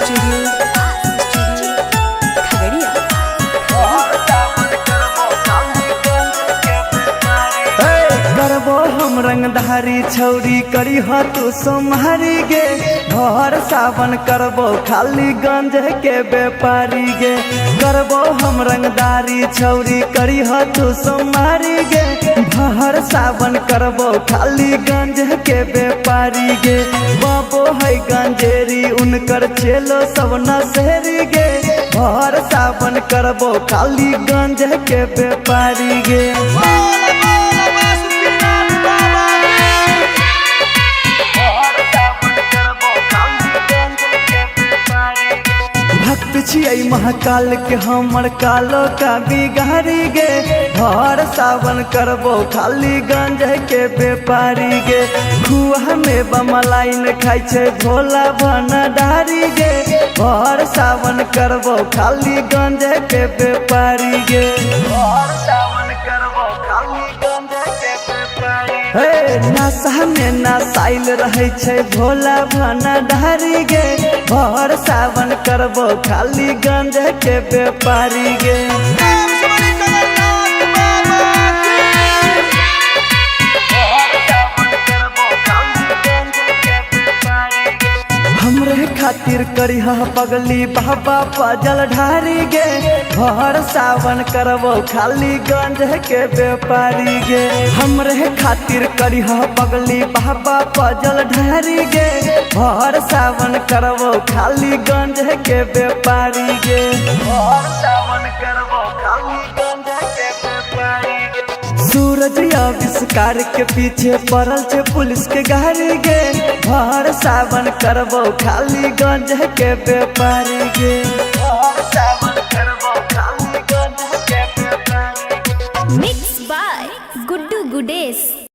Studio Khagaria. करबो हम रंगधारी छौरी करी ह तू सोमहारी गे। घर सावन करबो खाली गंज के व्यापारी गे। करबो हम रंगदारी छौरी करी ह तू सोमहारी गे। घर सावन करबो खाली गंज के व्यापारी गे। बाबो है गंजेरी उनकर चेलो सब नशहरी गे। घर सावन करबो खाली गंज के व्यापारी गे। भक्त छियै महाकाल के हमर कालो का बिगारी गे। घर सावन करबो खाली गंज के व्यापारी गे। खुआ में बमलाइन खाइ छै भोला भनडारी गे। घर सावन करबो खाली गंज के व्यापारी गे। घर सावन करबो खाली गंज के व्यापारी हे नशा में नशाइल रहे छै भोला भनडारी गे। घर सावन करबो खाली गंज के व्यापारी गे। हमरे खातिर करिह पगली बाबा पजल ढारी गे। घर सावन करबो खाली गंज के व्यापारी गे। हमरे खातिर करिह पगली बाबा पजल ढारी गे। घर सावन करबो खाली गंज के व्यापारी गे। घर सावन करबो खाली गंज के व्यापारी गे। सूरज आविष्कार के पीछे पड़ल छे पुलिस के गाड़ी गे। घर सावन करबो खाली गंज के व्यापारी गे।